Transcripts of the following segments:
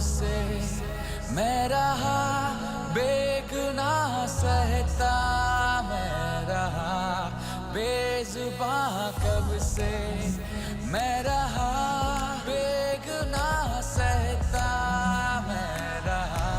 से मैं रहा बेगुनाह सहता, मैं रहा बेजुबां कब से मैं रहा बेगुनाह सहता, मैं रहा।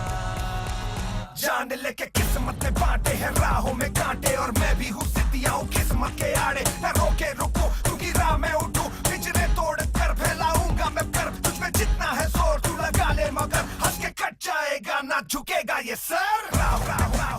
जान लेके किस्मत ने बांटे हैं राहों में कांटे, और मैं भी हूँ सिद्धियाँ हूँ किस्मत के आड़े। मैं रोके रुको क्योंकि राह में उठूं, पिंजरे तोड़ कर फैलाऊंगा मैं कर, तुझ में जितना है जोर तू लगा ले, मगर हंस के कट जाएगा ना झुकेगा ये सर। राव राव राव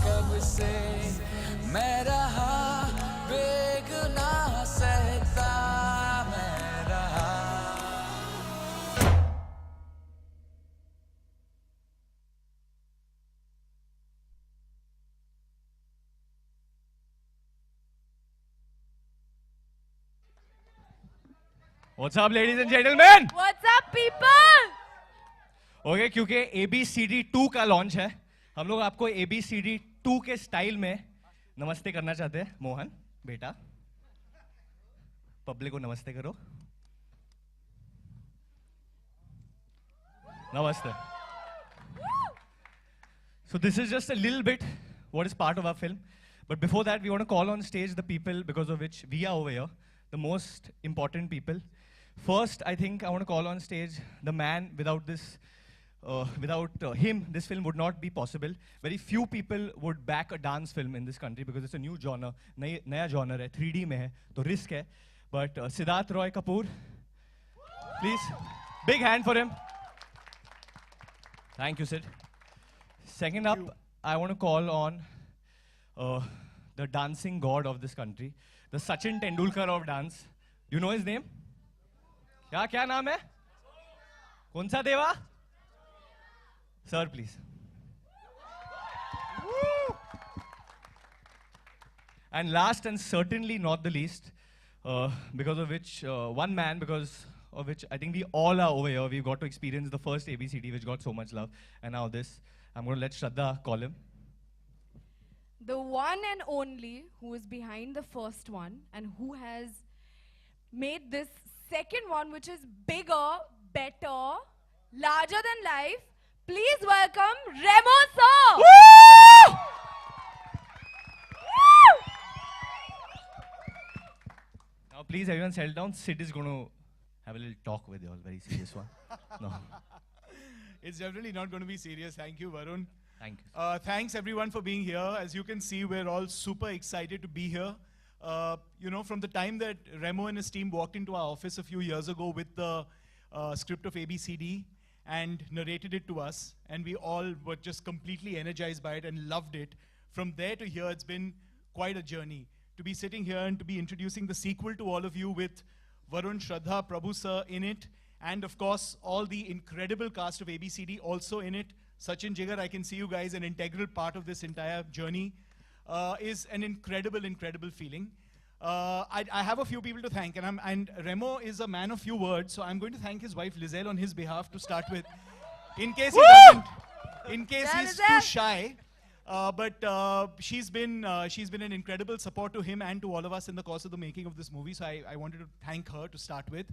कब से मैं रहा बेगुनाह सहता, मैं रहा। What's up, ladies and gentlemen? What's up, people? Okay क्योंकि ABCD 2 का लॉन्च है, हम लोग आपको ABCD 2 के स्टाइल में नमस्ते करना चाहते हैं। मोहन बेटा, पब्लिक को नमस्ते करो। नमस्ते। So this is just a little bit what is part of our film. But before that, we want to call on stage the people because of which we are over here, the most important people. First, I think I want to call on stage the man without this. Without him, this film would not be possible. Very few people would back a dance film in this country because it's a new genre, नया genre है, 3D में है, तो risk है. But Siddharth Roy Kapoor, please, big hand for him. Thank you, Sid. Second up, I want to call on the dancing god of this country, the Sachin Tendulkar of dance. Do you know his name? क्या नाम है? कौन सा देवा? Sir, please. And last and certainly not the least, because of which, one man, because of which I think we all are over here. We've got to experience the first ABCD, which got so much love. And now this. I'm going to let Shraddha call him. The one and only who is behind the first one and who has made this second one, which is bigger, better, larger than life. Please welcome Remo sir. Woo! Now please everyone settle down. Sid is going to have a little talk with you all. Very serious one. No. It's definitely not going to be serious. Thank you, Varun. Thank you. Thanks everyone for being here. As you can see, we're all super excited to be here. You know, from the time that Remo and his team walked into our office a few years ago with the script of ABCD and narrated it to us, and we all were just completely energized by it and loved it. From there to here, it's been quite a journey. To be sitting here and to be introducing the sequel to all of you with Varun, Shraddha, Prabhu sir in it, and of course, all the incredible cast of ABCD also in it. Sachin, Jigar, I can see you guys an integral part of this entire journey, is an incredible, incredible feeling. I have a few people to thank, and Remo is a man of few words, so I'm going to thank his wife Lizelle on his behalf to start with, in case he doesn't, in case he's too shy. But she's been an incredible support to him and to all of us in the course of the making of this movie, so I wanted to thank her to start with.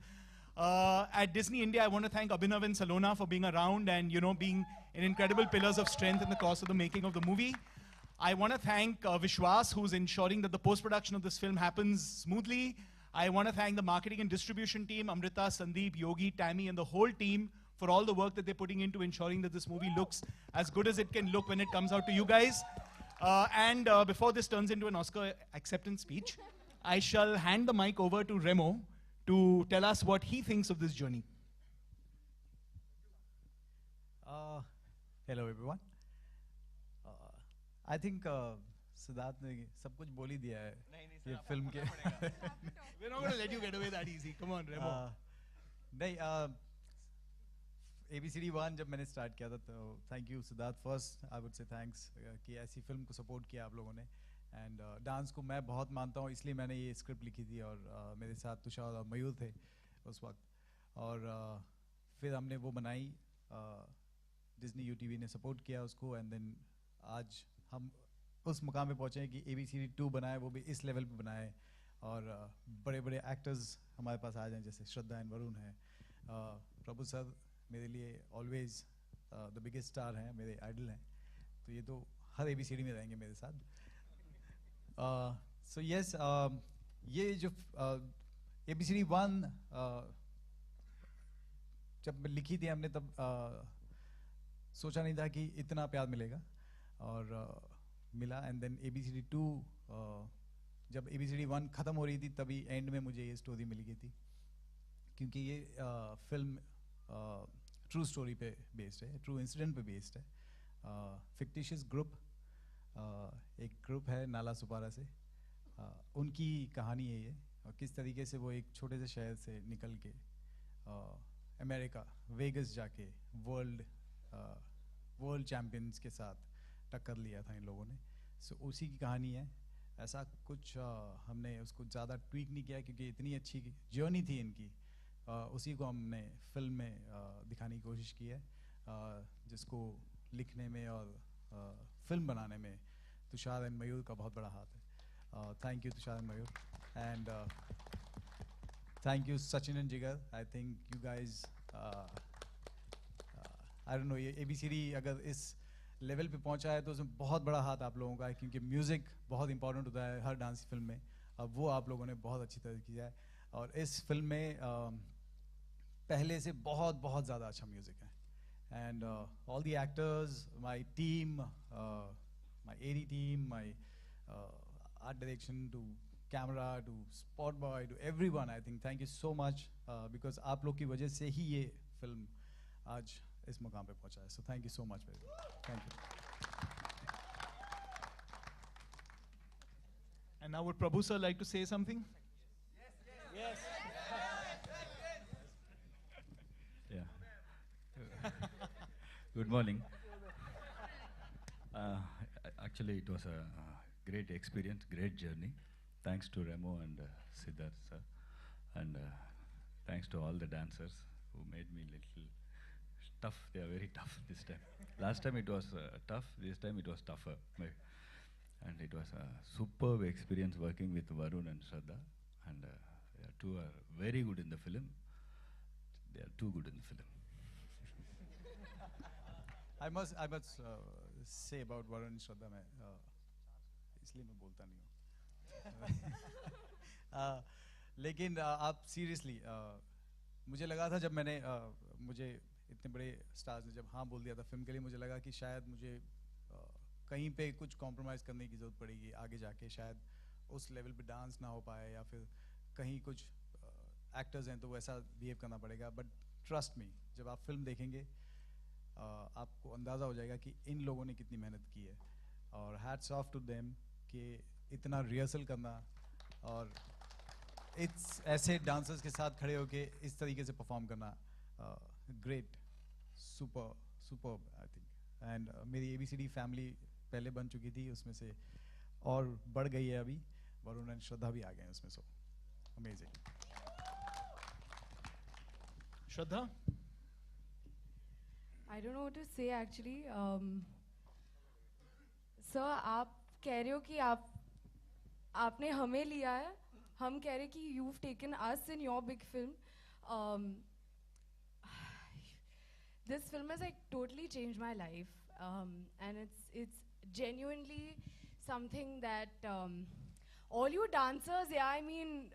At Disney India, I want to thank Abhinav and Salona for being around and, you know, being an incredible pillars of strength in the course of the making of the movie. I want to thank Vishwas, who's ensuring that the post-production of this film happens smoothly. I want to thank the marketing and distribution team, Amrita, Sandeep, Yogi, Tammy, and the whole team for all the work that they're putting into ensuring that this movie looks as good as it can look when it comes out to you guys. And before this turns into an Oscar acceptance speech, I shall hand the mic over to Remo to tell us what he thinks of this journey. Hello everyone. I think Siddharth ने सब कुछ बोल ही दिया है ये film के. We're not going to let you get away that easy. Come on, Remo. नहीं, ABCD 1 जब मैंने स्टार्ट किया था तो thank you Siddharth first I would say thanks कि ऐसी फिल्म को सपोर्ट किया आप लोगों ने एंड डांस को मैं बहुत मानता हूँ इसलिए मैंने ये स्क्रिप्ट लिखी थी और मेरे साथ तुषार और मयूर थे उस वक्त और फिर हमने वो बनाई डिज्नी UTV ने सपोर्ट किया उसको एंड देन आज हम उस मुकाम पे पहुँचे हैं कि ABCD 2 बनाए वो भी इस लेवल पे बनाए और बड़े बड़े एक्टर्स हमारे पास आ जाएं जैसे श्रद्धा एंड वरुण हैं प्रभु सर मेरे लिए ऑलवेज द बिगेस्ट स्टार हैं मेरे आइडल हैं तो ये तो हर ABCD में रहेंगे मेरे साथ सो यस ये जो ABCD 1 जब लिखी थी हमने तब सोचा नहीं था कि इतना प्यार मिलेगा और मिला एंड देन ABCD 2 जब ABCD 1 ख़त्म हो रही थी तभी एंड में मुझे ये स्टोरी मिल गई थी क्योंकि ये फिल्म ट्रू स्टोरी पे बेस्ड है ट्रू इंसिडेंट पे बेस्ड है फिक्टिशियस ग्रुप एक ग्रुप है नाला सुपारा से उनकी कहानी है ये और किस तरीके से वो एक छोटे से शहर से निकल के अमेरिका वेगस जाके वर्ल्ड चैम्पियंस के साथ टक्कर लिया था इन लोगों ने सो उसी की कहानी है ऐसा कुछ हमने उसको ज़्यादा ट्वीक नहीं किया क्योंकि इतनी अच्छी जर्नी थी इनकी उसी को हमने फिल्म में दिखाने की कोशिश की है जिसको लिखने में और फिल्म बनाने में तुषार एंड मयूर का बहुत बड़ा हाथ है thank you Tushar and Mayur and thank you Sachin and Jigar I think you guys I don't know ये ABCD अगर इस लेवल पे पहुंचा है तो उसमें बहुत बड़ा हाथ आप लोगों का है क्योंकि म्यूज़िक बहुत इंपॉर्टेंट होता है हर डांस फिल्म में अब वो आप लोगों ने बहुत अच्छी तरह किया है और इस फिल्म में पहले से बहुत बहुत ज़्यादा अच्छा म्यूज़िक है and all the actors my team my AD team my art direction to camera to spot boy to everyone I think thank you so much because आप लोग की वजह से ही ये फिल्म आज इस मुकाम पे पहुंचा है so thank you so much thank you And now would Prabhu sir like to say something? Yeah. Good morning. Actually, it was a great experience, great journey. Thanks to Remo and Siddharth sir, and thanks to all the dancers who made me little tough. They are very tough this time. Last time it was tough. This time it was tougher. And it was a superb experience working with Varun and Shraddha. And they two are very good in the film. They are too good in the film. I must say about Varun and Shraddha मैं इसलिए मैं बोलता नहीं हूँ लेकिन आप seriously मुझे लगा था जब मैंने मुझे इतने बड़े स्टार्स ने जब हाँ बोल दिया था फिल्म के लिए मुझे लगा कि शायद मुझे कहीं पे कुछ कॉम्प्रोमाइज़ करने की ज़रूरत पड़ेगी आगे जाके शायद उस लेवल पे डांस ना हो पाए या फिर कहीं कुछ एक्टर्स हैं तो वैसा बिहेव करना पड़ेगा बट ट्रस्ट मी जब आप फिल्म देखेंगे आपको अंदाज़ा हो जाएगा कि इन लोगों ने कितनी मेहनत की है और हैट्स ऑफ टू देम कि इतना रिहर्सल करना और इट्स ऐसे डांसर्स के साथ खड़े होके इस तरीके से परफॉर्म करना great super I think and मेरी ABCD फैमिली पहले बन चुकी थी उसमें से और बढ़ गई है अभी वरुण एंड श्रद्धा भी आ गए हैं उसमें so amazing Shraddha? I don't know what to say actually. Sir, आप कह रहे हो कि आपने हमें लिया है हम कह रहे कि you've taken us in your big film. This film has like totally changed my life, and it's genuinely something that all you dancers, yeah, I mean,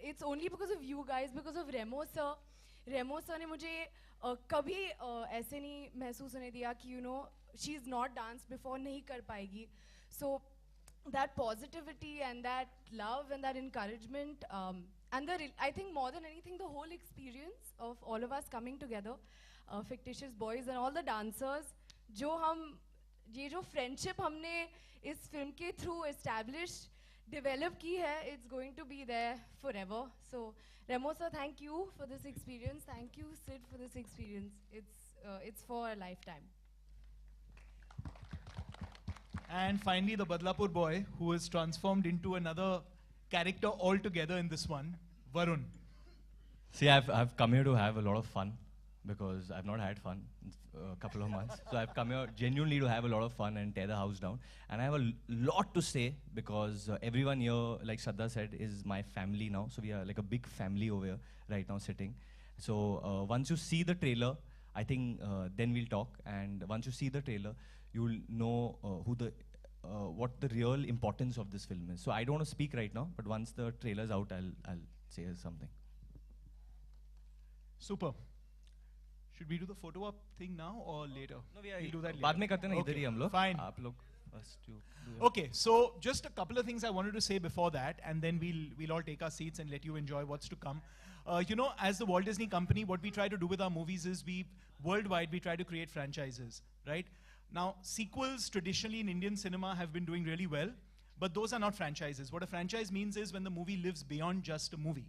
it's only because of you guys, because of Remo sir. Remo sir ने मुझे कभी ऐसे नहीं महसूस होने दिया कि you know she's not danced before नहीं कर पाएगी. So that positivity and that love and that encouragement and I think more than anything the whole experience of all of us coming together. Fictitious boys and all the dancers ये जो friendship हमने इस film के through establish develop ki hai, it's going to be there forever. So, Remo sir, thank you for this experience. Thank you, Sid, for this experience. It's for a lifetime. And finally, the Badlapur boy, who is transformed into another character altogether in this one, Varun. See, I've come here to have a lot of fun because I've not had fun in a couple of months. So I've come here genuinely to have a lot of fun and tear the house down. And I have a lot to say because everyone here, like Shraddha said, is my family now. So we are like a big family over here right now sitting. So once you see the trailer, I think then we'll talk. And once you see the trailer, you'll know what the real importance of this film is. So I don't want to speak right now, but once the trailer's out, I'll say something. Super. Should we do the photo op thing now or later? No, we'll do that बाद later. में करते हैं ना, इधर ही हम लोग. Fine. आप लोग first you do it. Okay, so just a couple of things I wanted to say before that, and then we'll all take our seats and let you enjoy what's to come. You know, as the Walt Disney Company, what we try to do with our movies is worldwide we try to create franchises, right? Now, sequels traditionally in Indian cinema have been doing really well, but those are not franchises. What a franchise means is when the movie lives beyond just a movie.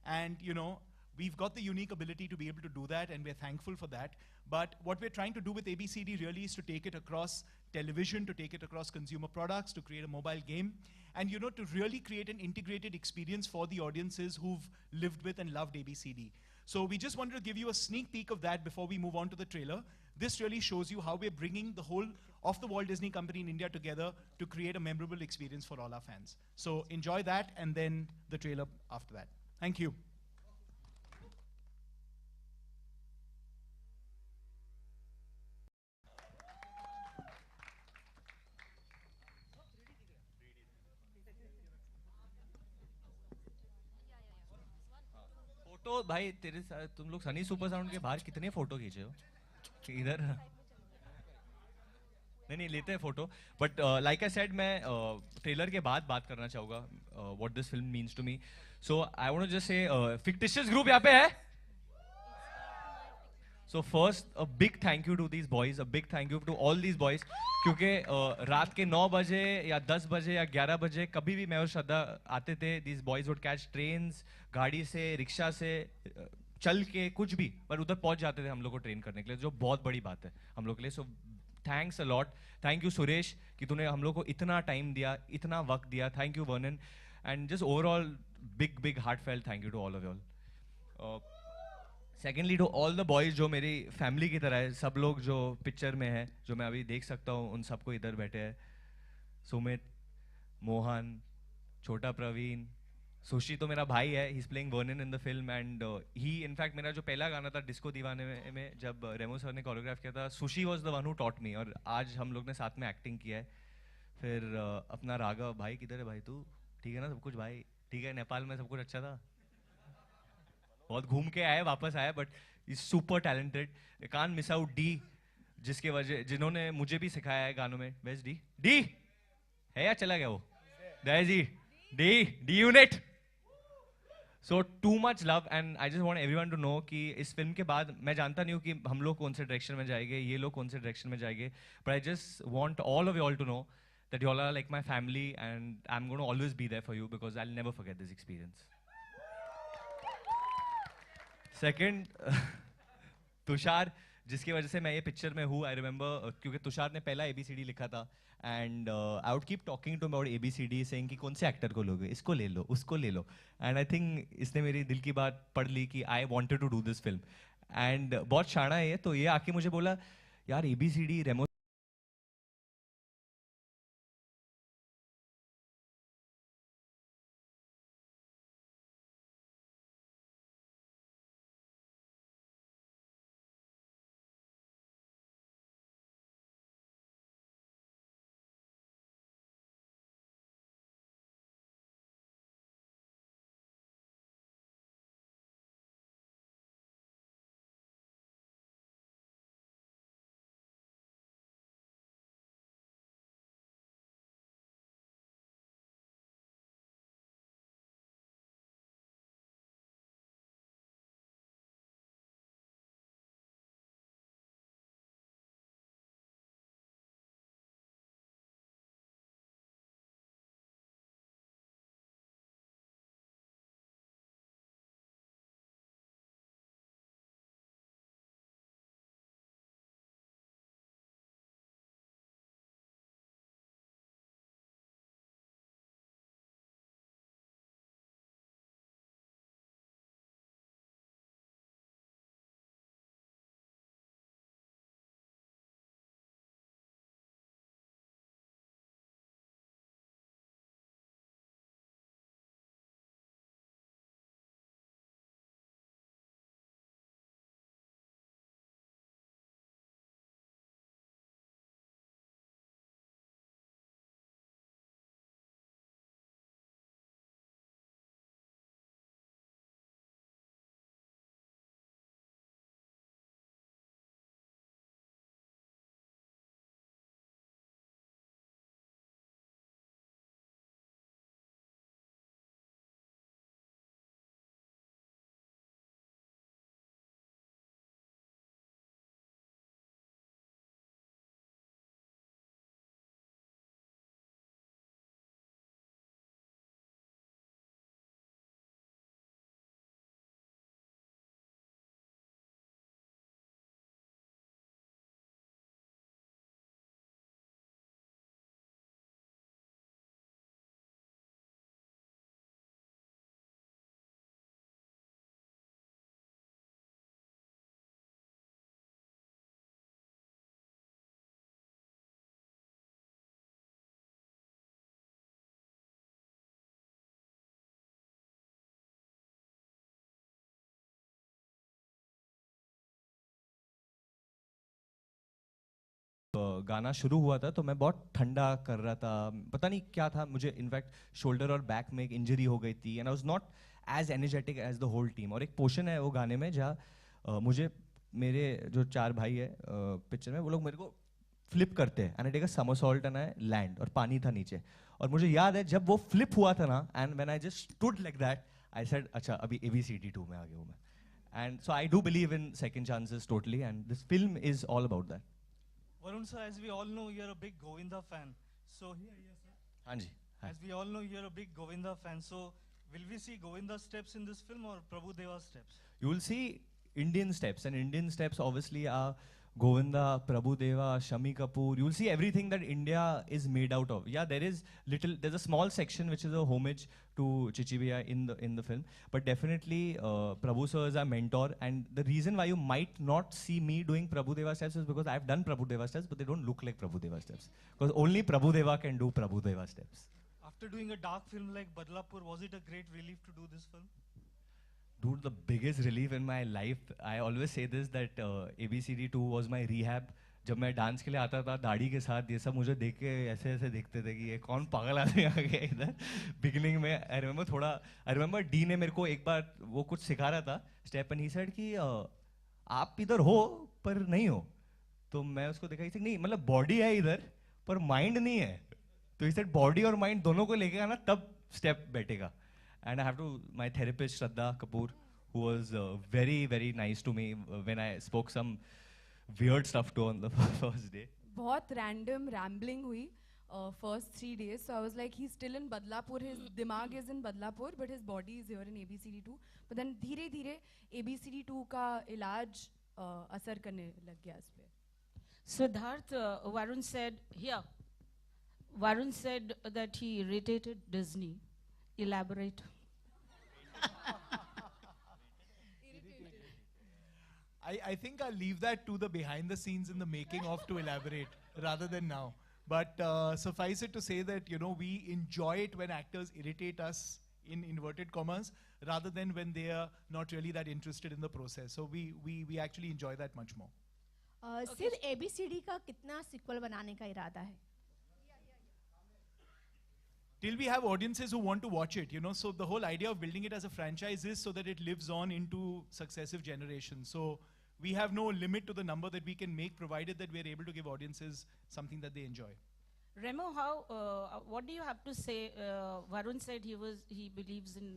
And, you know, we've got the unique ability to be able to do that, and we're thankful for that. But what we're trying to do with ABCD really is to take it across television, to take it across consumer products, to create a mobile game, and you know, to really create an integrated experience for the audiences who've lived with and loved ABCD. So we just wanted to give you a sneak peek of that before we move on to the trailer. This really shows you how we're bringing the whole of the Walt Disney Company in India together to create a memorable experience for all our fans. So enjoy that, and then the trailer after that. Thank you. Photo भाई तेरे साथ तुम लोग Sunny super sound के बाहर कितने photo खींचे हो इधर नहीं लेते हैं photo but like I said मैं ट्रेलर के बाद बात करना चाहूँगा what this film means to me so I want to just say fictitious group यहाँ पे है so first a big thank you to these boys a big thank you to all these boys क्योंकि रात के 9 बजे या 10 बजे या 11 बजे कभी भी मैं और श्रद्धा आते थे these boys would catch trains गाड़ी से रिक्शा से चल के कुछ भी पर उधर पहुंच जाते थे हम लोग को ट्रेन करने के लिए जो बहुत बड़ी बात है हम लोग के लिए so thanks a lot thank you Suresh कि तूने हम लोग को इतना टाइम दिया इतना वक्त दिया thank you Vernon and just overall big heart felt thank you to all of you all secondly to all the boys जो मेरी फैमिली की तरह है सब लोग जो पिक्चर में है जो मैं अभी देख सकता हूँ उन सबको इधर बैठे हैं सुमित मोहन छोटा प्रवीण सुशी तो मेरा भाई है he is playing Vernon in the film and he in fact मेरा जो पहला गाना था डिस्को दीवाने में जब रेमो सर ने कोरियोग्राफ किया था sushi was the one who taught me और आज हम लोग ने साथ में एक्टिंग किया है फिर अपना राघव भाई किधर है भाई तू ठीक है ना सब कुछ भाई ठीक है नेपाल में सब कुछ अच्छा था बहुत घूम के आए वापस आए but is super talented can miss out डी जिसके वजह जिन्होंने मुझे भी सिखाया है गानों में बेस्ट डी डी है या चला गया वो जी डी unit so too much love and I just want everyone to know कि इस फिल्म के बाद मैं जानता नहीं हूँ कि हम लोग कौन से डायरेक्शन में जाएंगे ये लोग कौन से डायरेक्शन में जाएंगे but I just want all of you all to know that you all are like my family and I am going to always be there for you because I will never forget this experience second Tushar जिसकी वजह से मैं ये picture में हूँ I remember क्योंकि तुषार ने पहला ABCD लिखा था and I would keep talking to about ABCD saying कि कौन से एक्टर को लोगे इसको ले लो उसको ले लो एंड आई थिंक इसने मेरी दिल की बात पढ़ ली कि I wanted to do this film and बहुत शाना है ये तो ये आके मुझे बोला यार ABCD रेमो गाना शुरू हुआ था तो मैं बहुत ठंडा कर रहा था, पता नहीं क्या था मुझे, इनफैक्ट शोल्डर और बैक में एक इंजरी हो गई थी and I was not as energetic as the whole team. और एक पोर्शन है वो गाने में जहाँ मुझे मेरे जो 4 भाई है पिक्चर में, वो लोग मेरे को फ्लिप करते हैं and I take a somersault and I land, और पानी था नीचे। और मुझे याद है जब वो फ्लिप हुआ था ना, and when I just stood like that I said अच्छा अभी ABCD2 में आ गया हूँ मैं। And so I do believe in second chances totally, and this film is all about that. Varun sir, as we all know, you're a big Govinda fan. So here, yes sir. हाँ जी, हाँ। As we all know, you're a big Govinda fan. So will we see Govinda steps in this film or Prabhu Deva steps? You will see Indian steps, and Indian steps obviously are Govinda, Prabhu Deva, Shami Kapoor. You will see everything that India is made out of. Yeah, there's a small section which is a homage to Chichibia in the film, but definitely Prabhu sir is our mentor, and the reason why you might not see me doing Prabhu Deva steps is because I've done Prabhu Deva steps, but they don't look like Prabhu Deva steps, because only Prabhu Deva can do Prabhu Deva steps. After doing a dark film like Badlapur, was it a great relief to do this film? Dude, the biggest relief in my life, I always say this, that ABCD2 was my rehab. जब मैं dance के लिए आता था दाढ़ी के साथ, ये सब मुझे देख के ऐसे ऐसे देखते थे कि ये कौन पागल आदमी आ गया इधर। बिगिनिंग में आई रिमेंबर डी ने मेरे को एक बार वो कुछ सिखा रहा था स्टेप, एंड ही सेड कि आप इधर हो पर नहीं हो। तो मैं उसको देखा कि नहीं मतलब बॉडी है इधर पर माइंड नहीं है, तो ही सेड बॉडी और माइंड दोनों को लेके आना तब स्टेप बैठेगा। And I have to, my therapist Shraddha Kapoor, who was very, very nice to me when I spoke some weird stuff to on the first day. बहुत random rambling हुई first 3 days. So I was like, he's still in Badlapur. His दिमाग is in Badlapur, but his body is here in ABCD2. But then धीरे धीरे ABCD2 का इलाज असर करने लग गया इस पे। Siddharth, Varun said that he irritated Disney. Elaborate. I think I'll leave that to the behind the scenes in the making of to elaborate rather than now. But suffice it to say that, you know, we enjoy it when actors irritate us in inverted commas rather than when they are not really that interested in the process. So we actually enjoy that much more. सिर्फ ABCD का कितना sequel बनाने का इरादा है? Till we have audiences who want to watch it, you know, so the whole idea of building it as a franchise is so that it lives on into successive generations. So we have no limit to the number that we can make, provided that we are able to give audiences something that they enjoy. Remo, what do you have to say? Varun said he believes in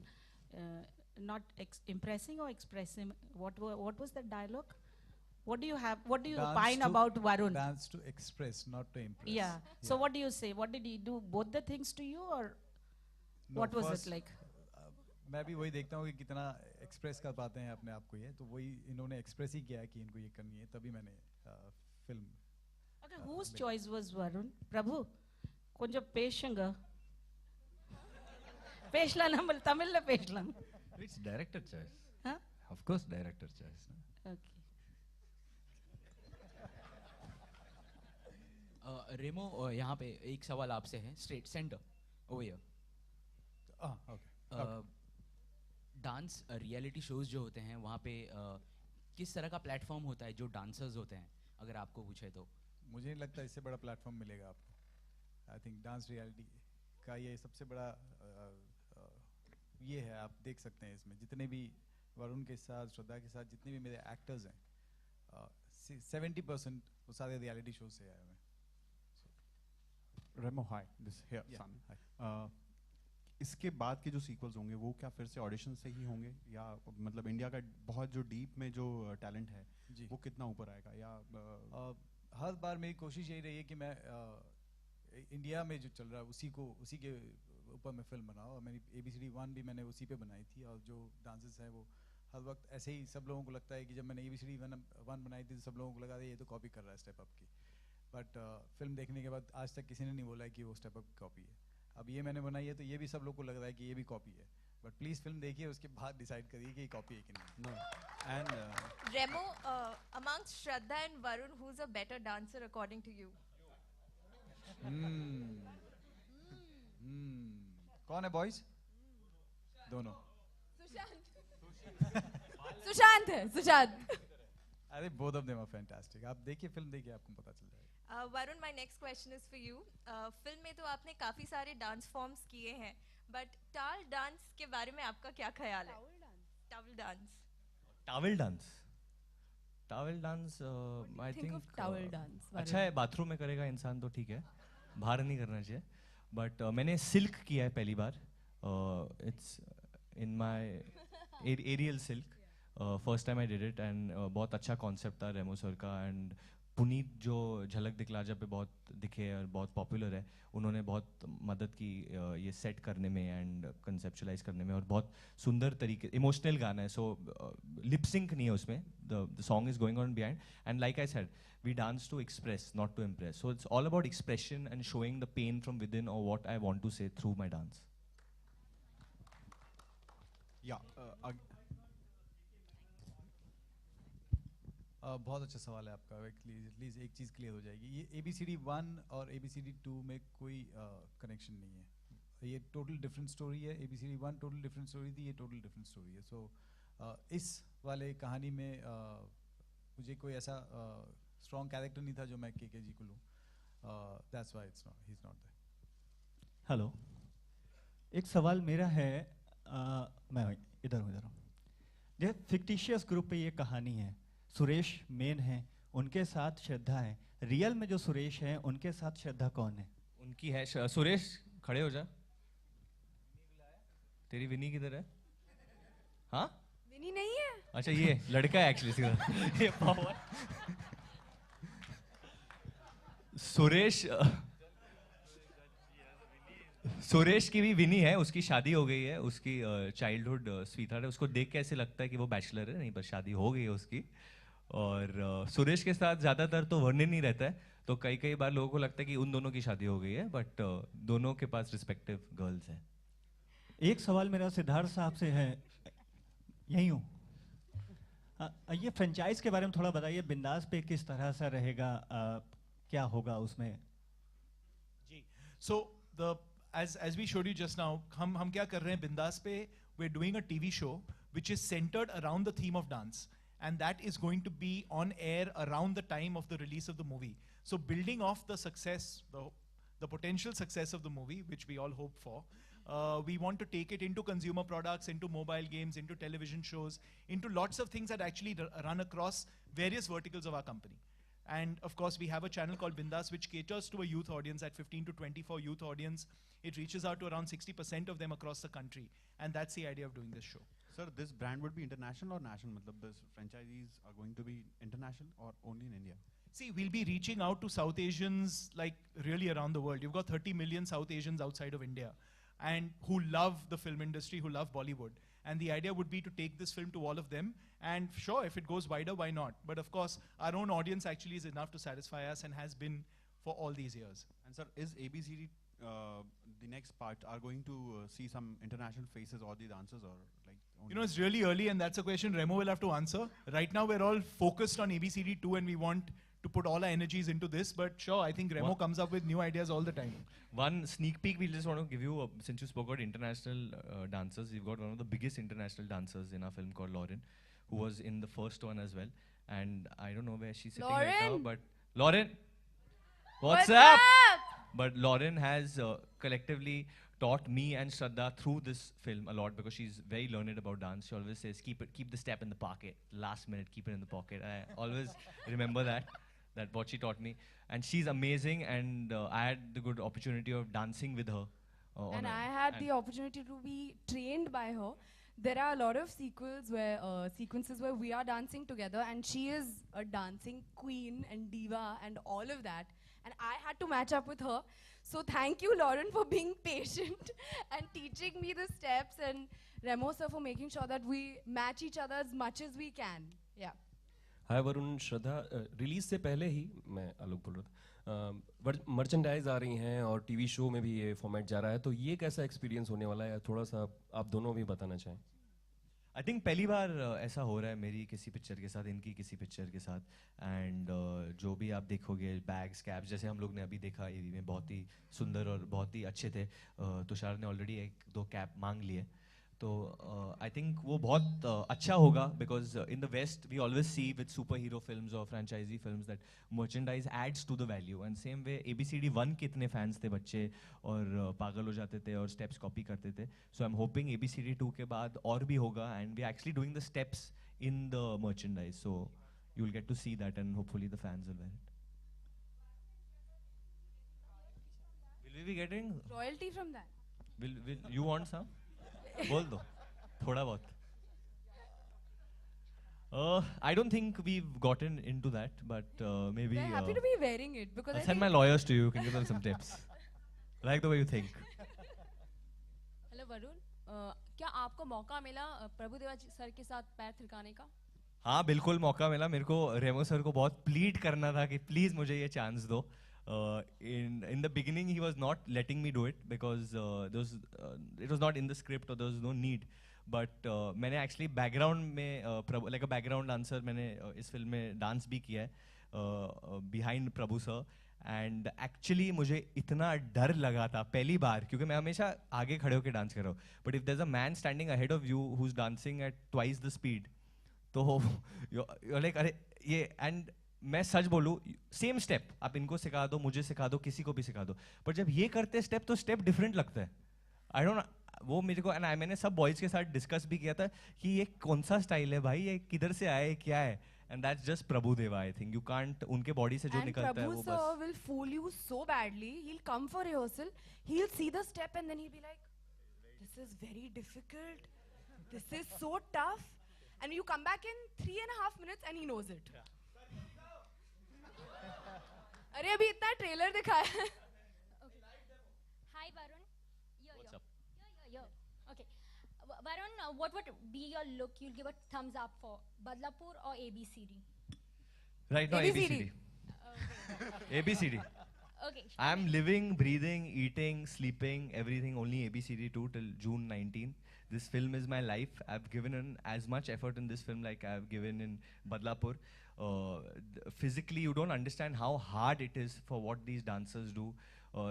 not impressing or expressing. What was that dialogue? What do you opine about Varun? Dance to express, not to impress. Yeah. So what do you say? What did he do? Both the things to you, or No, what was first, it like? मैं भी वही देखता हूँ कि कितना express कर पाते हैं अपने आप को, ये तो वही इन्होंने एक्सप्रेस ही किया है कि इनको ये करनी है, तभी मैंने film. Okay, whose choice was Varun? Prabhu, konjam peshuanga. Peslan Tamil la peslan. It's director choice. Huh? Of course, director choice. No? Okay. रेमो यहाँ पे एक सवाल आपसे है, straight centre over here. Dance reality shows जो होते हैं वहाँ पे किस तरह का प्लेटफॉर्म होता है जो डांसर्स होते हैं, अगर आपको पूछे तो? मुझे नहीं लगता इससे बड़ा प्लेटफॉर्म मिलेगा आपको। आई थिंक डांस रियलिटी का ये सबसे बड़ा ये है, आप देख सकते हैं इसमें जितने भी वरुण के साथ, श्रद्धा के साथ जितने भी मेरे एक्टर्स हैं, 70% वो सारे रियलिटी शो से आए हुए हैं। रेमो हाय, दिस हियर सन। इसके बाद के जो सीक्वल्स होंगे वो क्या फिर से ऑडिशन से ही होंगे, या मतलब इंडिया का बहुत जो डीप में जो टैलेंट है वो कितना ऊपर आएगा, या हर बार मेरी कोशिश यही रही है कि मैं इंडिया में जो चल रहा है उसी के ऊपर मैं फिल्म बनाऊँ। और मेरी ABCD1 भी मैंने उसी पे बनाई थी, और जो डांसेस हैं वो हर वक्त ऐसे ही सब लोगों को लगता है कि जब मैंने ABCD1 बनाई थी तो सब लोगों को लगा था ये तो कॉपी कर रहा है स्टेप अप की, बट फिल्म देखने के बाद आज तक किसी ने नहीं बोला है कि वो स्टेप अप कॉपी है। अब ये मैंने बनाई है तो ये भी सब लोग को लग रहा है कि ये भी कॉपी है, बट प्लीज फिल्म देखिए, उसके बाद डिसाइड करिए कि ये कॉपी है कि नहीं। No. And Remo, amongst Shraddha and Varun, who's a better dancer according to you? कौन है बॉयज? दोनों। सुशांत है, Sushant. I think both of them are fantastic. आप देखिए फिल्म देखिए आपको पता चल जाएगा. Varun, my next question is for you. Film में तो आपने काफी सारे डांस फॉर्म्स किए हैं, बट टाल डांस के बारे में आपका क्या ख्याल है? Towel dance. Towel dance. Towel dance, I think think. of towel dance, अच्छा है, बाथरूम में करेगा इंसान तो ठीक है, बाहर नहीं करना चाहिए. बट मैंने सिल्क किया है पहली बार. It's in my aerial silk. First time I did it and बहुत अच्छा कॉन्सेप्ट था रेमो सर का. एंड पुनीत जो झलक दिखला जब पे बहुत दिखे और बहुत पॉपुलर है, उन्होंने बहुत मदद की ये सेट करने में एंड कंसेप्चुलाइज करने में. और बहुत सुंदर तरीके, इमोशनल गाना है, सो लिप सिंक नहीं है उसमें. The song is going on behind and like I said, we dance to express, not to impress. So it's all about expression and showing the pain from within or what I want to say through my dance. बहुत अच्छा सवाल है आपका. At least एक चीज़ clear हो जाएगी. ये ABCD 1 और ABCD 2 में कोई कनेक्शन नहीं है. ये टोटल डिफरेंट स्टोरी है. ABCD 1 टोटल डिफरेंट स्टोरी थी, ये टोटल डिफरेंट स्टोरी है. सो इस वाले कहानी में मुझे कोई ऐसा स्ट्रॉन्ग कैरेक्टर नहीं था जो मैं KK जी को लूँ. That's why he is not there. Hello, एक सवाल मेरा है. मैं इधर हूँ. ये फिक्टिशियस ग्रुप पे ये कहानी है. सुरेश मेन है, उनके साथ श्रद्धा है. रियल में जो सुरेश है उनके साथ श्रद्धा कौन है? उनकी है सुरेश. खड़े हो जा. तेरी विनी किधर है? हाँ, विनी नहीं है. अच्छा ये लड़का है एक्चुअली सीधा. ये पावर. सुरेश की भी विनी है, उसकी शादी हो गई है. उसकी चाइल्डहुड स्वीटहार्ट है. उसको देख के ऐसे लगता है कि वो बैचलर है, नहीं पर शादी हो गई है उसकी. और सुरेश के साथ ज़्यादातर तो वर्णन नहीं रहता है, तो कई बार लोगों को लगता है कि उन दोनों की शादी हो गई है, बट दोनों के पास रिस्पेक्टिव गर्ल्स हैं. एक सवाल मेरा सिद्धार्थ साहब से है. यहीं हूँ. ये फ्रेंचाइज के बारे में थोड़ा बताइए. बिंदास पे किस तरह से रहेगा, क्या होगा उसमें? जी, so as we showed you just now, हम क्या कर रहे हैं बिंदास पे? We're doing a TV show which is centered around the theme of dance, and that is going to be on air around the time of the release of the movie. So building off the success, the potential success of the movie, which we all hope for, we want to take it into consumer products, into mobile games, into television shows, into lots of things that actually run across various verticals of our company. And of course, we have a channel called Bindas, which caters to a youth audience, at 15 to 24 youth audience. It reaches out to around 60% of them across the country. And that's the idea of doing this show. Sir, this brand would be international or national? Matlab, this franchisees are going to be international or only in India? See, we'll be reaching out to South Asians like really around the world. You've got 30 million South Asians outside of India and who love the film industry, who love Bollywood. And the idea would be to take this film to all of them. And sure, if it goes wider, why not? But of course, our own audience actually is enough to satisfy us and has been for all these years. And sir, is ABCD, the next part, are going to see some international faces or the dancers, or like? You know, it's really early and that's a question Remo will have to answer. Right now, we're all focused on ABCD 2 and we want to put all our energies into this. But sure, I think Remo comes up with new ideas all the time. One sneak peek we just want to give you, since you spoke about international dancers, we've got one of the biggest international dancers in our film called Lauren, who was in the first one as well. And I don't know where she's sitting right now, but Lauren, what's up? But Lauren has collectively taught me and Shraddha through this film a lot, because she's very learned about dance. She always says, keep the step in the pocket. Last minute, keep it in the pocket. I always remember that what she taught me. And she's amazing, and I had the good opportunity of dancing with her. And I had the opportunity to be trained by her. There are a lot of sequences where we are dancing together, and she is a dancing queen and diva and all of that. And I had to match up with her. So thank you, Lauren, for being patient and teaching me the steps, and Remo sir for making sure that we match each other as much as we can. Yeah. Hi Varun, Shraddha, release से पहले ही मैं आलोक बोल रहा था, merchandise आ रही हैं और TV show में भी ये फॉर्मेट जा रहा है, तो ये कैसा एक्सपीरियंस होने वाला है? थोड़ा सा आप दोनों भी बताना चाहें. आई थिंक पहली बार ऐसा हो रहा है मेरी किसी पिक्चर के साथ, इनकी किसी पिक्चर के साथ. एंड जो भी आप देखोगे, बैग्स, कैप्स, जैसे हम लोग ने अभी देखा एवी में, बहुत ही सुंदर और बहुत ही अच्छे थे. तुषार ने ऑलरेडी 1-2 कैप मांग लिए. तो आई थिंक वो बहुत अच्छा होगा because in the west we always see with super hero films और franchise films that merchandise adds to the value and same way ABCD 1 के इतने फैंस थे बच्चे और पागल हो जाते थे और स्टेप्स कॉपी करते थे. So I am hoping ABCD 2 के बाद और भी होगा and we actually doing the steps in the merchandise. So you will get to see that and hopefully the fans will wear it. Will we be getting Royalty from that. will you want some? बोल दो थोड़ा बहुत. I don't think we've gotten into that, but maybe. They're happy to be wearing it because I'll send my lawyers to you. Can give them some tips. I like the way you think. Hello Varun, क्या आपको मौका मिला Prabhudeva sir के साथ पैर थिरकाने का? हाँ बिल्कुल मौका मिला मेरे को. रेमो सर को बहुत प्लीड करना था कि प्लीज मुझे ये चांस दो. In the beginning he was not letting me do it because it was not in the script or there was no need, but मैंने actually background में like a background dancer मैंने इस film में dance भी किया है behind Prabhu sir. And actually मुझे इतना डर लगा था पहली बार क्योंकि मैं हमेशा आगे खड़े होकर डांस कर रहा हूँ. But if there is a man standing ahead of you who is dancing at twice the speed तो लाइक अरे ये. एंड मैं सच बोलूँ सेम स्टेप आप इनको सिखा दो मुझे सिखा दो किसी को भी सिखा दो पर जब ये करते स्टेप तो स्टेप डिफरेंट लगता है. आई डोंट वो मेरे को एंड मैंने सब बॉयज के साथ डिस्कस भी किया था कि ये कौन सा स्टाइल है भाई ये किधर से आए क्या है. And that's just Prabhudeva, I think. You can't, उनके body से जो निकलता है वो बस. And Prabhu sir will fool you so badly. He'll come for rehearsal. He'll see the step and then he'll be like, "This is very difficult. This is so tough." And you come back in 3.5 minutes and he knows it. अरे अभी इतना trailer दिखाया है. Hi Varun. What's up? Yo. Okay. Varun, what would be your look? You'll give a thumbs up for Badlapur or ABCD? Right now, ABCD. ABCD. Okay. I'm living, breathing, eating, sleeping, everything only ABCD 2 till June 19. This film is my life. I've given in as much effort in this film like I've given in Badlapur. Physically, you don't understand how hard it is for what these dancers do.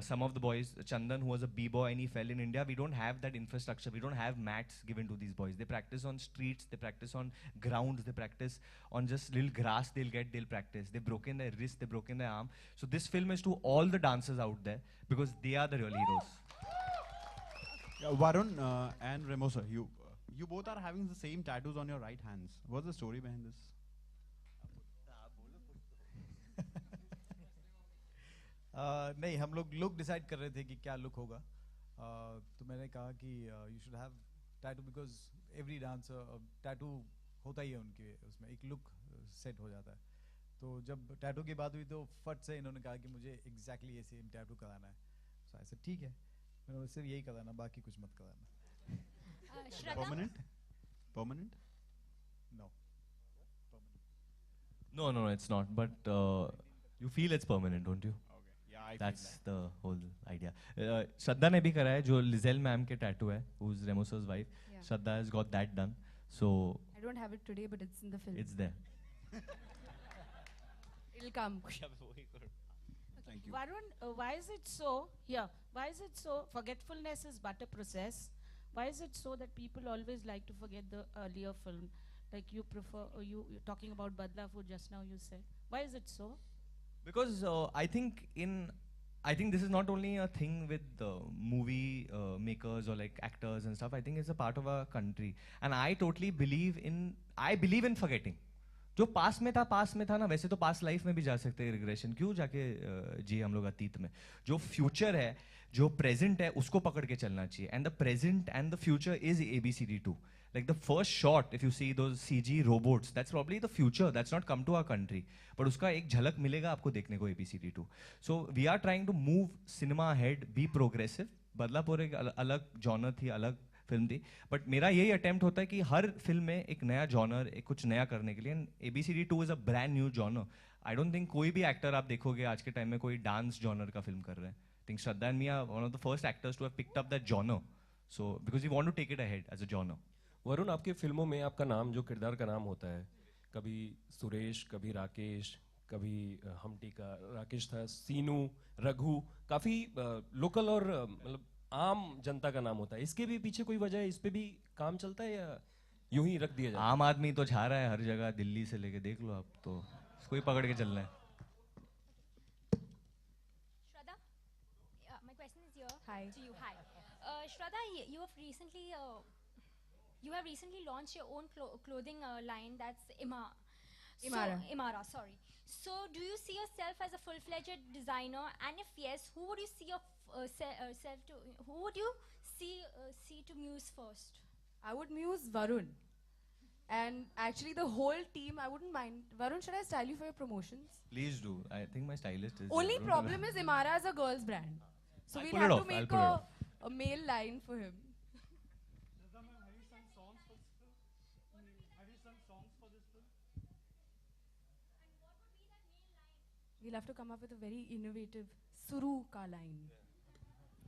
Some of the boys, Chandan, who was a b-boy and he fell in India, we don't have that infrastructure. We don't have mats given to these boys. They practice on streets, they practice on grounds, they practice on just little grass they'll practice. They've broken their wrist, they've broken their arm. So this film is to all the dancers out there because they are the real heroes. Varun and Remo sir, you both are having the same tattoos on your right hands. What's the story behind this? नहीं हम लोग look decide कर रहे थे कि क्या look होगा. तो मैंने कहा कि you should have tattoo because every dancer tattoo होता ही है उनके उसमें एक लुक सेट हो जाता है. तो जब टैटू की बात हुई तो फट से इन्होंने कहा कि मुझे एग्जैक्टली ये सेम टैटू कराना है. सो ऐसे ठीक है मैंने सिर्फ यही कराना बाकी कुछ मत कराना. Permanent? No. No, it's not. But you feel it's permanent, don't you? That's the whole idea. Shraddha ने भी करा है जो Lizelle मैम के tattoo है, who's Remo sir's wife. Yeah. Shraddha has got that done. So I don't have it today, but it's in the film. it's there. It'll come. Thank you. Varun, why is it so? Why is it so? Forgetfulness is but a process. Why is it so that people always like to forget the earlier film? Like you prefer, you're talking about Badlapur just now. You said, why is it so? Because I think this is not only a thing with movie makers or like actors and stuff. I think it's a part of our country, and I totally believe in forgetting. जो पास में था ना वैसे तो पास life में भी जा सकते हैं. रिग्रेशन क्यों जाके जी हम लोग अतीत में. जो फ्यूचर है जो प्रेजेंट है उसको पकड़ के चलना चाहिए. And the present and the future is ABCD 2. Like the first shot, if you see those CG robots, that's probably the future. That's not come to our country. But उसका एक झलक मिलेगा आपको देखने को ABCD 2. So we are trying to move cinema ahead, be progressive. Badlapur एक अलग genre थी, अलग फिल्म थी. बट मेरा यही अटेम्प्ट होता है कि हर फिल्म में एक नया जॉनर, एक कुछ नया करने के लिए. ABCD 2 is a brand new genre. I don't think कोई भी एक्टर आप देखोगे आज के टाइम में कोई डांस जॉनर का फिल्म कर रहे हैं. I think Shraddha and me are one of the first actors to have picked up that genre. So because we want to take it ahead as a genre. Varun आपके फिल्मों में आपका नाम जो किरदार का नाम होता है कभी सुरेश कभी राकेश कभी हमटी का राकेश था सीनू रघु काफ़ी लोकल और मतलब आम जनता का नाम होता है, इसके भी पीछे कोई वजह है? इस पे भी काम चलता है या यूं ही रख दिया जाए? आम आदमी तो छा रहा है हर जगह, दिल्ली से लेके देख लो आप, तो इसको ही पकड़ के चलना है. Shraddha, my question is here. Hi. To you. Hi. Shraddha, you have recently launched your own clothing line, that's Imara. Imara, sorry. So, do you see yourself as a full-fledged designer? And if yes, who would you see yourself to? Who would you see to muse first? I would muse Varun. And actually the whole team, I wouldn't mind. Varun, should I style you for your promotions? Please do. I think my stylist is. Only problem is Imara is a girl's brand. So I'll we'll pull it have off, to I'll make pull it off. a male line for him. We'll have to come up with a very innovative Suru ka line.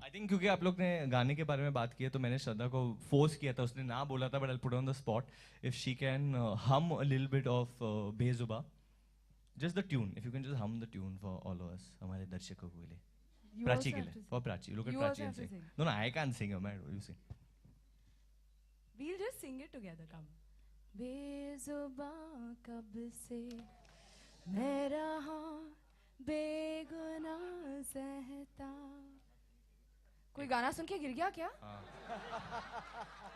I think क्योंकि आप लोग ने गाने के बारे में बात की है तो मैंने श्रद्धा को फोर्स किया था, उसने ना बोला था, but I put on the spot if she can hum a little bit of Bezubaan, just the tune, if you can just hum the tune for all of us, हमारे दर्शकों के लिए, You प्राची also के have लिए, to for Prachi, look at You Prachi also and have to सिंग. sing. No no I can sing, man, you sing. We'll just sing it together, come. Bezubaan कब से मैं रहा बेगुनाह सहता. कोई गाना सुन के गिर गया क्या?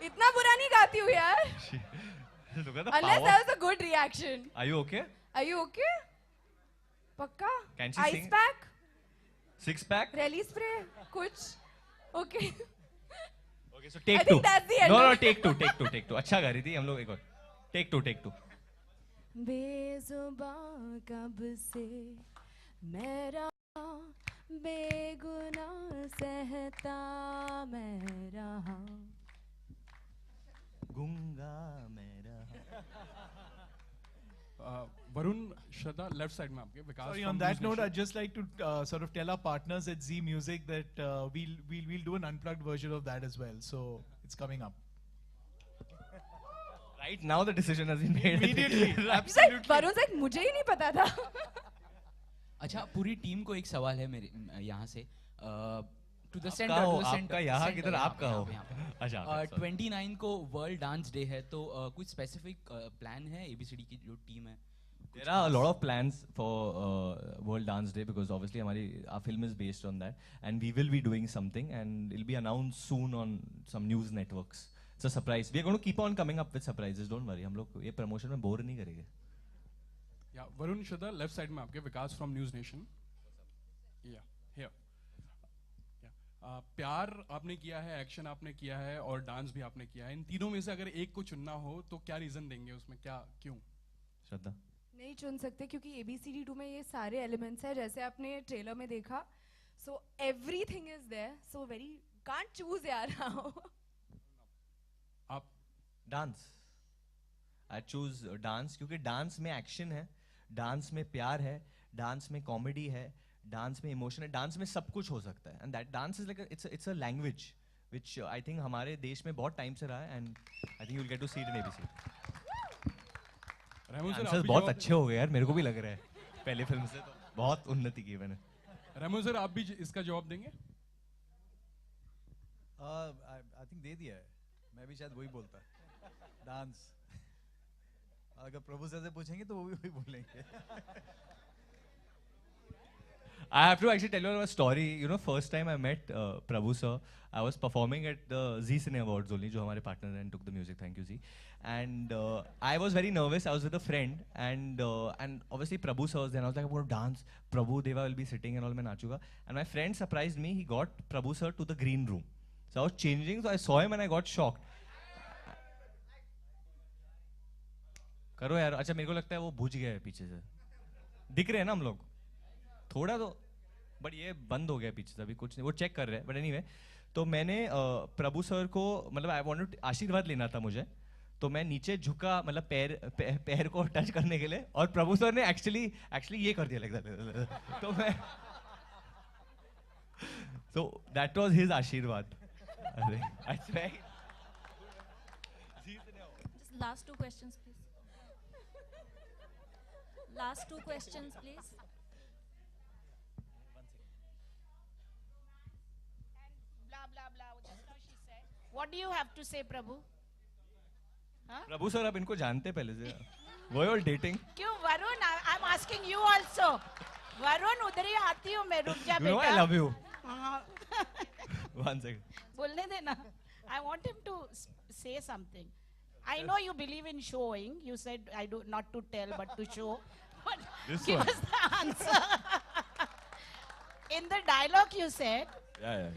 इतना बुरा नहीं गाती हूँ यार. Look at the Unless power. that was a good reaction. Are you okay? Are you okay? पक्का? Can she Ice sing? pack? Six pack? Rally spray? कुछ? Okay. Okay, so take I two. think that's the end No, of no, it. take two. अच्छा गा रही थी, हम लोग एक और. Take two. बेजुबां कब से मैं रहा बेगुनाह सहता मैं रहा. गूंगा मेरा. वरुण, श्रद्धा, लेफ्ट साइड में आपके विकास. Sorry, from on that News note, Nation. I'd just like to sort of tell our partners at Z Music that we'll do an unplugged version of that as well. So it's coming up. Right now the decision has been made. Immediately, Absolutely. Varun said मुझे ही नहीं पता था. अच्छा, पूरी team को एक सवाल है मेरे यहाँ से. टू द आपका सेंटर, हो, आपका यहाँ किधर, आपका हो. अच्छा, sorry. 29 को वर्ल्ड डांस डे है, तो कुछ स्पेसिफिक प्लान है ABCD की जो टीम है? There are a lot of plans for World Dance Day because obviously our film is based on that, and we will be doing something, and it'll be announced soon on some news networks. It's a surprise. We are going to keep on coming up with surprises. Don't worry. हम लोग ये promotion में bore नहीं करेंगे. Yeah, Varun, श्रद्धा, left side में आपके विकास from news nation. या here. प्यार आपने किया है, एक्शन आपने किया है और डांस भी आपने किया है. इन तीनों में से अगर एक को चुनना हो तो क्या रीजन देंगे उसमें, क्या, क्यों? श्रद्धा. नहीं चुन सकते क्योंकि ABCD 2 में ये सारे एलिमेंट्स हैं जैसे आपने ट्रेलर में देखा. So everything is there. So very can't choose यार. आप डांस. आई चूज डांस क्योंकि डांस में एक्शन है, डांस में प्यार है, डांस में कॉमेडी है, डांस में इमोशन है, डांस में सब कुछ हो सकता है. And that dance is like it's a language which I think हमारे देश में बहुत टाइम से रहा है, and I think you will get to see it in ABCD. Remo sir, answers बहुत अच्छे हो गए यार, मेरे को भी लग रहा है. पहले फिल्म से तो बहुत उन्नति की मैंने. रेमो सर, आप भी इसका जवाब देंगे? आई थिंक दे दिया है. मैं भी शायद वही बोलता. डांस. अगर प्रभु सर से पूछेंगे तो वो भी वही बोलेंगे. I have to actually tell you a story. You know, first time I met Prabhu sir, I was performing at the Z Cine Awards only, जो हमारे partner and took the music. Thank you Z. And I was very nervous. I was with a friend, and obviously Prabhu sir was there. And I was like, I'm going to dance. Prabhu Deva will be sitting and all. मैं नाचूंगा. And my friend surprised me. He got Prabhu sir to the green room. So I was changing. So I saw him and I got shocked. करो यार. अच्छा, मेरे को लगता है वो बुझ गया है पीछे से. दिख रहे हैं ना हम लोग थोड़ा तो, बट ये बंद हो गया पीछे से, अभी कुछ नहीं, वो चेक कर रहे हैं. बट एनीवे, तो मैंने प्रभु सर को, मतलब आई वांट टू आशीर्वाद लेना था मुझे, तो मैं नीचे झुका, मतलब पैर को टच करने के लिए, और प्रभु सर ने एक्चुअली ये कर दिया लगता. तो मैं, तो दैट वाज हिज आशीर्वाद. अरे Just last two questions, please. Last two questions, please. Blah blah blah. What do you have to say, Prabhu? Huh? Prabhu sir आप इनको जानते पहले से वो ऑल डेटिंग क्यों Varun? I'm asking you also. Varun उधर ही आती हूँ मैं, रुक जा You know बेटा. I love you. हाँ. One second. बोलने देना. I want him to say something. I know you believe in showing. You said I do not to tell but to show. But This give one. us the answer. In the dialogue you said, Yeah.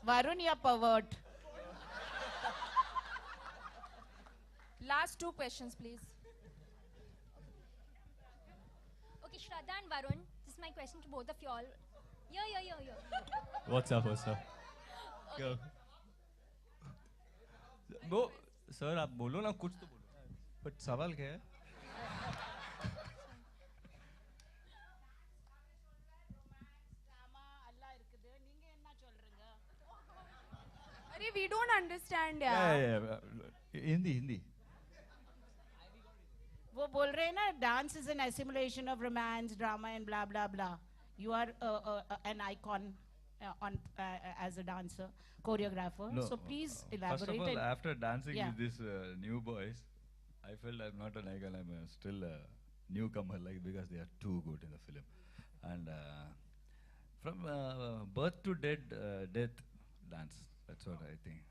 Varun, you're pervert. Last two questions, please. Okay, Shraddha and Varun, this is my question to both of you all. Yo. What's up? Go. वो sir आप बोलो ना कुछ तो बोलो. But सवाल क्या है? Arey, we don't understand, yeah. Hindi वो बोल रहे हैं ना, dance is an assimilation of romance, drama and blah blah blah. You are an icon as a dancer, choreographer. No, So please First elaborate. of all, and- after dancing Yeah. with these new boys, I felt I'm not an icon. I'm still a newcomer, like because they are too good in the film. And from birth to death, dance. That's what I think.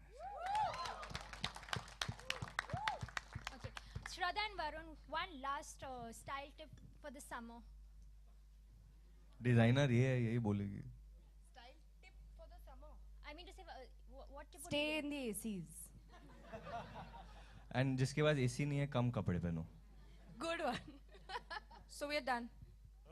Okay, Shraddha and Varun, one last style tip for the summer. Designer ये है यही बोलेगी. Style tip for the summer. I mean to say, what tip would Stay you in the ACs. And जिसके पास AC नहीं है कम कपड़े पहनो. Good one. So we're done.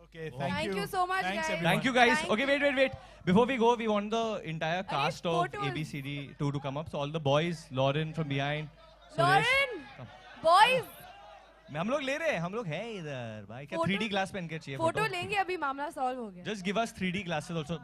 Okay, Thank you so much, Thanks, guys. everyone. Thank you guys. Thank Okay, wait. Before we go, we want the entire cast of photos. ABCD to come up. So all the boys, Lauren from behind, Suresh. Lauren, come. boys, हम लोग ले रहे हैं, हम लोग हैं इधर भाई क्या Photo- 3D ग्लास पहन के चाहिए फोटो लेंगे अभी मामला सॉल्व हो गया. Just give us 3D glasses also.